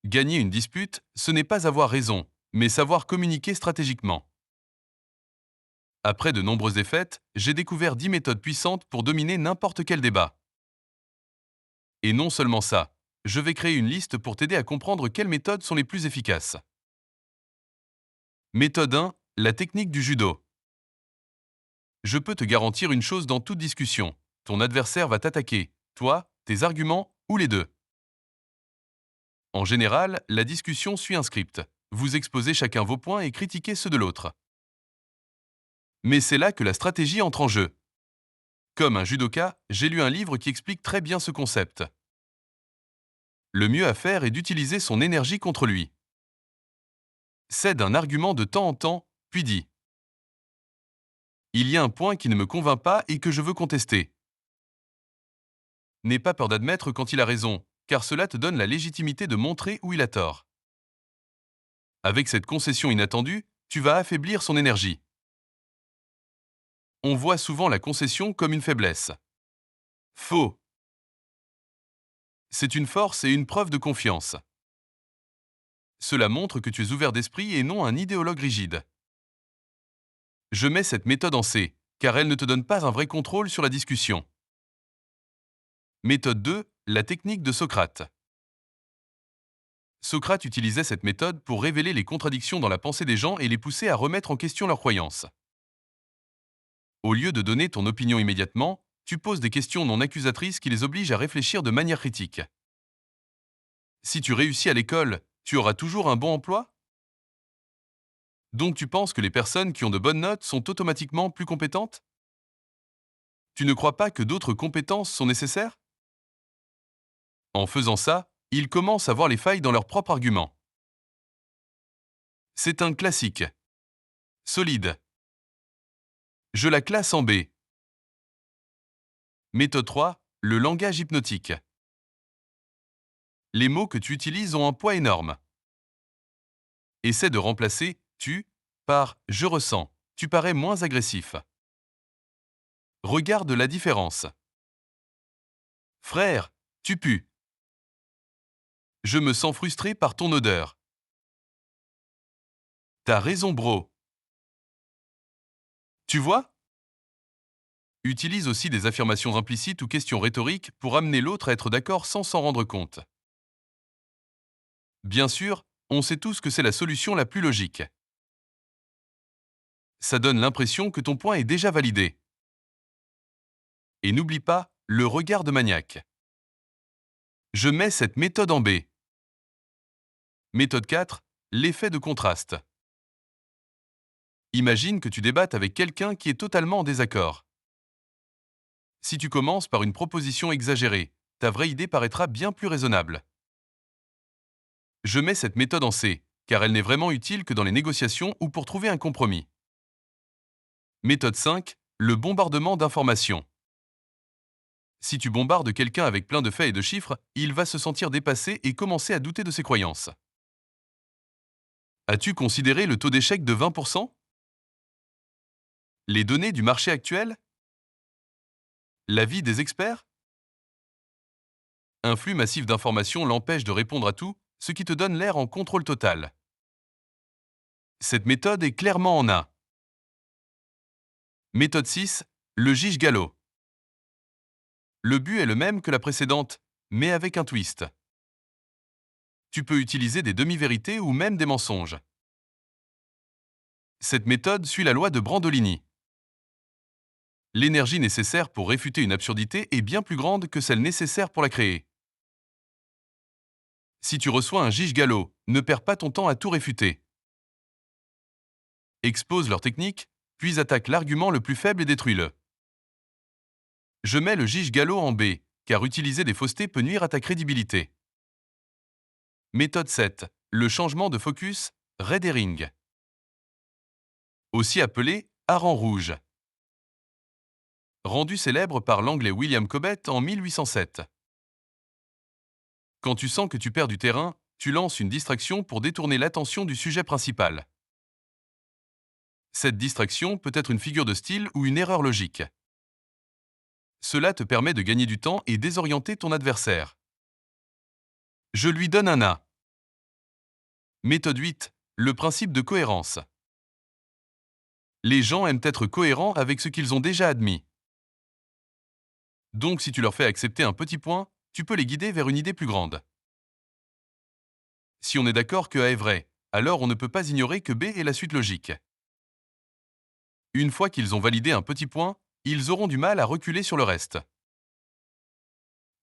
Gagner une dispute, ce n'est pas avoir raison, mais savoir communiquer stratégiquement. Après de nombreuses défaites, j'ai découvert 10 méthodes puissantes pour dominer n'importe quel débat. Et non seulement ça, je vais créer une liste pour t'aider à comprendre quelles méthodes sont les plus efficaces. Méthode 1, la technique du judo. Je peux te garantir une chose dans toute discussion. Ton adversaire va t'attaquer, toi, tes arguments ou les deux. En général, la discussion suit un script. Vous exposez chacun vos points et critiquez ceux de l'autre. Mais c'est là que la stratégie entre en jeu. Comme un judoka, j'ai lu un livre qui explique très bien ce concept. Le mieux à faire est d'utiliser son énergie contre lui. Cède un argument de temps en temps, puis dit: il y a un point qui ne me convainc pas et que je veux contester. N'aie pas peur d'admettre quand il a raison, car cela te donne la légitimité de montrer où il a tort. Avec cette concession inattendue, tu vas affaiblir son énergie. On voit souvent la concession comme une faiblesse. Faux. C'est une force et une preuve de confiance. Cela montre que tu es ouvert d'esprit et non un idéologue rigide. Je mets cette méthode en C, car elle ne te donne pas un vrai contrôle sur la discussion. Méthode 2, la technique de Socrate. Socrate utilisait cette méthode pour révéler les contradictions dans la pensée des gens et les pousser à remettre en question leurs croyances. Au lieu de donner ton opinion immédiatement, tu poses des questions non accusatrices qui les obligent à réfléchir de manière critique. Si tu réussis à l'école, tu auras toujours un bon emploi? Donc tu penses que les personnes qui ont de bonnes notes sont automatiquement plus compétentes? Tu ne crois pas que d'autres compétences sont nécessaires? En faisant ça, ils commencent à voir les failles dans leurs propres arguments. C'est un classique. Solide. Je la classe en B. Méthode 3, le langage hypnotique. Les mots que tu utilises ont un poids énorme. Essaie de remplacer tu par je ressens. Tu parais moins agressif. Regarde la différence. Frère, tu pues. Je me sens frustré par ton odeur. T'as raison, bro. Tu vois? Utilise aussi des affirmations implicites ou questions rhétoriques pour amener l'autre à être d'accord sans s'en rendre compte. Bien sûr, on sait tous que c'est la solution la plus logique. Ça donne l'impression que ton point est déjà validé. Et n'oublie pas le regard de maniaque. Je mets cette méthode en B. Méthode 4, l'effet de contraste. Imagine que tu débattes avec quelqu'un qui est totalement en désaccord. Si tu commences par une proposition exagérée, ta vraie idée paraîtra bien plus raisonnable. Je mets cette méthode en C, car elle n'est vraiment utile que dans les négociations ou pour trouver un compromis. Méthode 5, le bombardement d'informations. Si tu bombardes quelqu'un avec plein de faits et de chiffres, il va se sentir dépassé et commencer à douter de ses croyances. As-tu considéré le taux d'échec de 20%? Les données du marché actuel? L'avis des experts? Un flux massif d'informations l'empêche de répondre à tout, ce qui te donne l'air en contrôle total. Cette méthode est clairement en A. Méthode 6, le Gige Gallo. Le but est le même que la précédente, mais avec un twist. Tu peux utiliser des demi-vérités ou même des mensonges. Cette méthode suit la loi de Brandolini. L'énergie nécessaire pour réfuter une absurdité est bien plus grande que celle nécessaire pour la créer. Si tu reçois un Gige Gallo, ne perds pas ton temps à tout réfuter. Expose leur technique, puis attaque l'argument le plus faible et détruis-le. Je mets le Gige Gallo en B, car utiliser des faussetés peut nuire à ta crédibilité. Méthode 7, le changement de focus, Red Herring. Aussi appelé hareng rouge. Rendu célèbre par l'anglais William Cobbett en 1807. Quand tu sens que tu perds du terrain, tu lances une distraction pour détourner l'attention du sujet principal. Cette distraction peut être une figure de style ou une erreur logique. Cela te permet de gagner du temps et désorienter ton adversaire. Je lui donne un A. Méthode 8. Le principe de cohérence. Les gens aiment être cohérents avec ce qu'ils ont déjà admis. Donc si tu leur fais accepter un petit point, tu peux les guider vers une idée plus grande. Si on est d'accord que A est vrai, alors on ne peut pas ignorer que B est la suite logique. Une fois qu'ils ont validé un petit point, ils auront du mal à reculer sur le reste.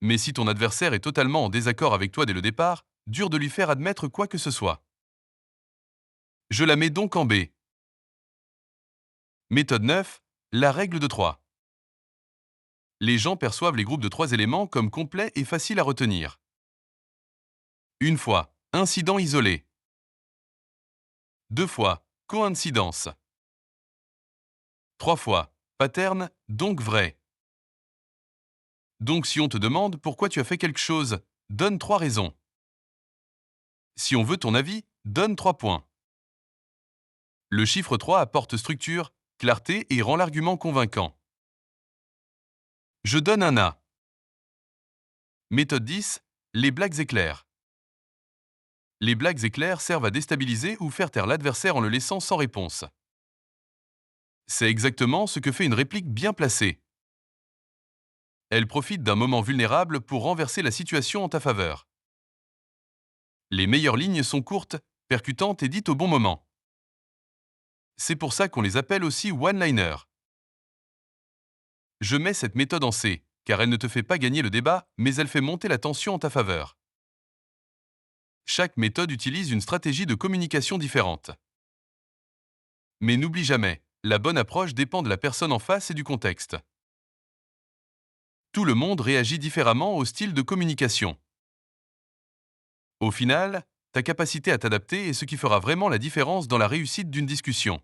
Mais si ton adversaire est totalement en désaccord avec toi dès le départ, dur de lui faire admettre quoi que ce soit. Je la mets donc en B. Méthode 9. La règle de 3. Les gens perçoivent les groupes de 3 éléments comme complets et faciles à retenir. Une fois, incident isolé. Deux fois, coïncidence. Trois fois, pattern, donc vrai. Donc si on te demande pourquoi tu as fait quelque chose, donne 3 raisons. Si on veut ton avis, donne 3 points. Le chiffre 3 apporte structure, clarté et rend l'argument convaincant. Je donne un A. Méthode 10. Les blagues éclairs. Les blagues éclairs servent à déstabiliser ou faire taire l'adversaire en le laissant sans réponse. C'est exactement ce que fait une réplique bien placée. Elle profite d'un moment vulnérable pour renverser la situation en ta faveur. Les meilleures lignes sont courtes, percutantes et dites au bon moment. C'est pour ça qu'on les appelle aussi one-liner. Je mets cette méthode en C, car elle ne te fait pas gagner le débat, mais elle fait monter la tension en ta faveur. Chaque méthode utilise une stratégie de communication différente. Mais n'oublie jamais, la bonne approche dépend de la personne en face et du contexte. Tout le monde réagit différemment au style de communication. Au final, ta capacité à t'adapter est ce qui fera vraiment la différence dans la réussite d'une discussion.